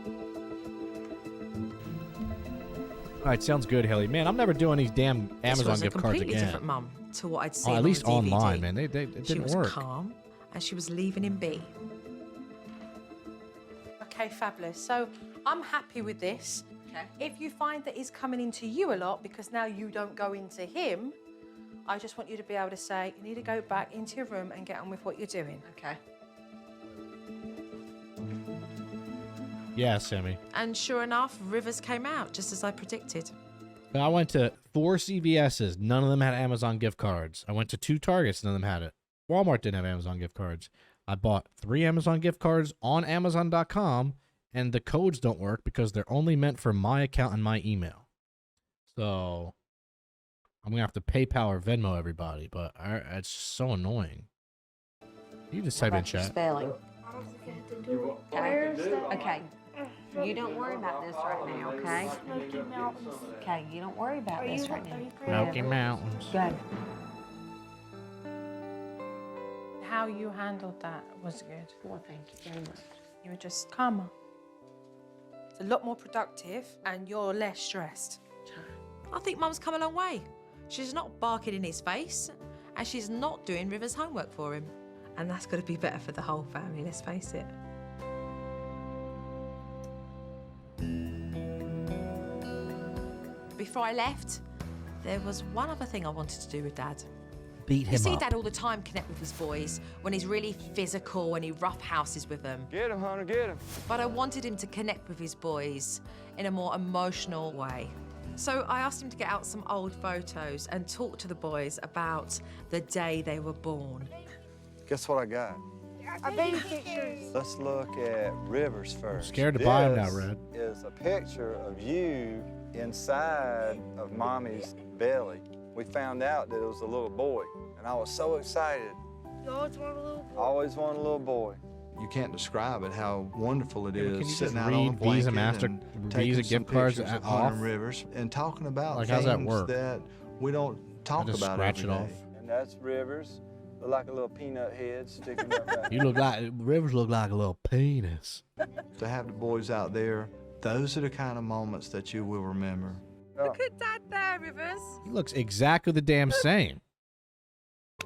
All right, sounds good, Haley. Man, I'm never doing these damn This Amazon was gift a cards completely again. different Mum to what I'd seen Oh, at on least the DVD. online, man. It She didn't was work. calm, and she was leaving him be. Okay, fabulous. So I'm happy with this. Okay. If you find that he's coming into you a lot because now you don't go into him, I just want you to be able to say, you need to go back into your room and get on with what you're doing. Okay. Yeah, Sammy. And sure enough, Rivers came out just as I predicted. I went to 4 CVS's. None of them had Amazon gift cards. I went to 2 Targets. None of them had it. Walmart didn't have Amazon gift cards. I bought 3 Amazon gift cards on Amazon.com, and the codes don't work because they're only meant for my account and my email. So I'm going to have to PayPal or Venmo everybody, but it's so annoying. You just type in chat. Spelling. I don't think I have to do it. Where's the Okay. You don't worry about this right now, okay? Smoky Mountains? Okay, you don't worry about Are this you- right now. are you Smoky Mountains. Go. How you handled that was good. Well, thank you very much. You were just calmer. It's a lot more productive and you're less stressed. I think Mum's come a long way. She's not barking in his face, and she's not doing Rivers' homework for him. And that's got to be better for the whole family, let's face it. Before I left, there was one other thing I wanted to do with Dad. Beat You him see up. Dad all the time connect with his boys when he's really physical and he roughhouses with them. Get him, Hunter, get him. But I wanted him to connect with his boys in a more emotional way. So I asked him to get out some old photos and talk to the boys about the day they were born. Guess what I got? Our baby pictures. Let's look at Rivers first. Scared to buy 'em now, This Red. is a picture of you inside of Mommy's belly. We found out that it was a little boy, and I was so excited. You always want a little boy. I always wanted a little boy. You can't describe it, how wonderful it Yeah, but is can you sitting just out on a read Visa blanket Master- and Visa taking gift some cards pictures of off? Hunter Rivers and talking about Like, things how's that work? that we don't talk just about scratch every it day. off. And that's Rivers, Look like a little peanut head sticking up right You look like Rivers look like a little penis. To have the boys out there, those are the kind of moments that you will remember. Look at Dad there, Rivers. He looks exactly the damn same.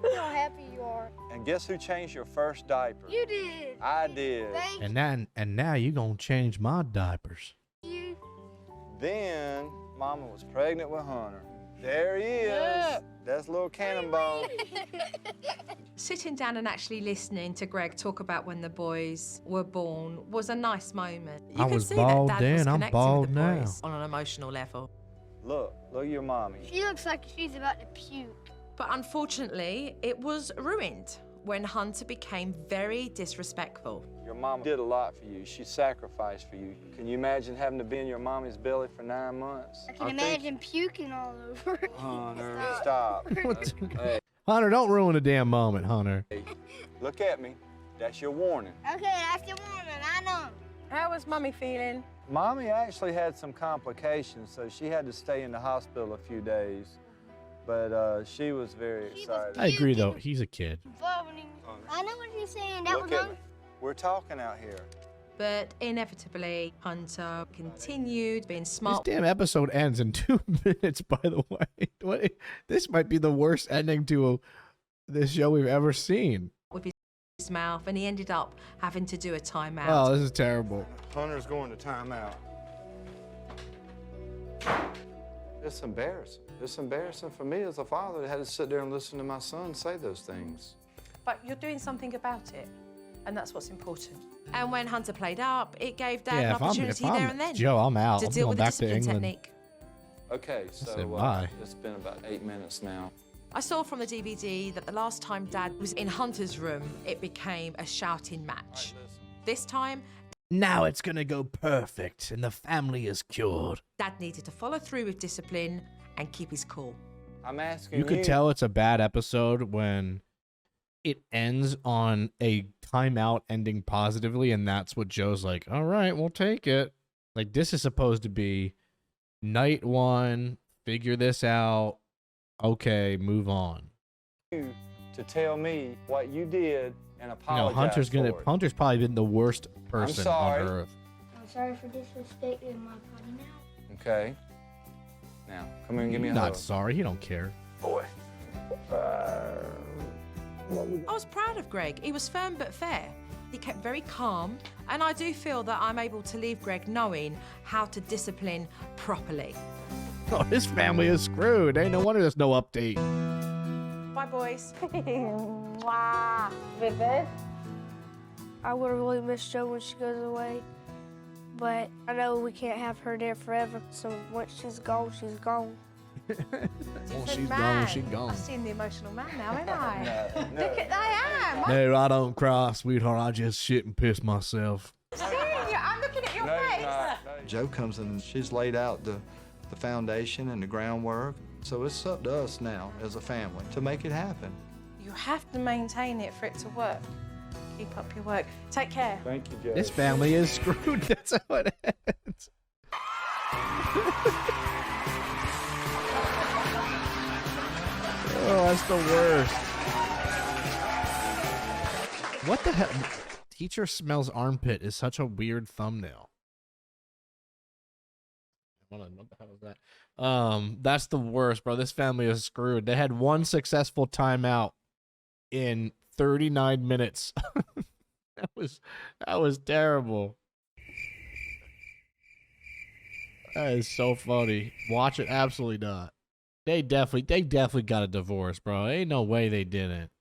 You know how happy you are. And guess who changed your first diaper? You did. I did. Thank And now you gonna change my diapers. you. Then Mama was pregnant with Hunter. There he is. That's little Cannonball. Sitting down and actually listening to Greg talk about when the boys were born was a nice moment. You I can was see bald that Dad then, was I'm connecting bald with the now. boys on an emotional level. Look at your mommy. She looks like she's about to puke. But unfortunately, it was ruined when Hunter became very disrespectful. Your mom did a lot for you. She sacrificed for you. Can you imagine having to be in your mommy's belly for 9 months? I can imagine puking all over. Hunter, stop. Hey, Hunter, don't ruin a damn moment, Hunter. look at me. That's your warning. Okay, that's your woman. I know. How was Mummy feeling? Mommy actually had some complications, so she had to stay in the hospital a few days. But she was very excited. I agree though, he's a kid. Vomiting. I know what you're saying. That Look was at on. me. We're talking out here. But inevitably, Hunter continued being This smart. damn episode ends in 2 minutes, by the way. This might be the worst ending to this show we've ever seen. with his mouth, and he ended up having to do a timeout. Oh, this is terrible. Hunter's going to timeout. It's embarrassing. It's embarrassing for me as a father to have to sit there and listen to my son say those things. But you're doing something about it, and that's what's important. And when Hunter played up, it gave Dad Yeah, an if I'm opportunity there and then Joe, I'm out. to I'm deal going with the back to discipline England. technique. Okay, said so bye. it's been about 8 minutes now. I saw from the DVD that the last time Dad was in Hunter's room, it became a shouting match. This time, Now it's gonna go perfect, and the family is cured. Dad needed to follow through with discipline and keep his cool. I'm asking You could tell it's a bad episode when it ends on a timeout ending positively, and that's what Joe's like, all right, we'll take it. Like, this is supposed to be night one, figure this out, okay, move on. you to tell me what you did and You apologize know, for it. Hunter's probably been the worst person on sorry. earth. I'm sorry for disrespecting my body now. Okay. Now, come here and give me a Not hug. sorry, he don't care. Boy. I was proud of Greg. He was firm but fair. He kept very calm, and I do feel that I'm able to leave Greg knowing how to discipline properly. Oh, his family is screwed. Ain't no wonder there's no update. Bye, boys. Wow. Vivid. I would have really missed Jo when she goes away. But I know we can't have her there forever. So once she's gone, she's gone. Once she's gone, she's gone. I've seen the emotional man now, haven't I? No. Look at, I am. No, I don't cry, sweetheart. I just shit and piss myself. I'm looking at your No, face. you're not. Jo comes in and she's laid out the foundation and the groundwork. So it's up to us now as a family to make it happen. You have to maintain it for it to work. Keep up your work. Take care. Thank you, Jo. This family is screwed. That's how it ends. Oh, that's the worst. What the hell? Teacher smells armpit is such a weird thumbnail. What the hell is that? That's the worst, bro. This family is screwed. They had one successful timeout in 39 minutes. that was terrible. That is so funny. Watch it. Absolutely not. They definitely got a divorce, bro. Ain't no way they didn't.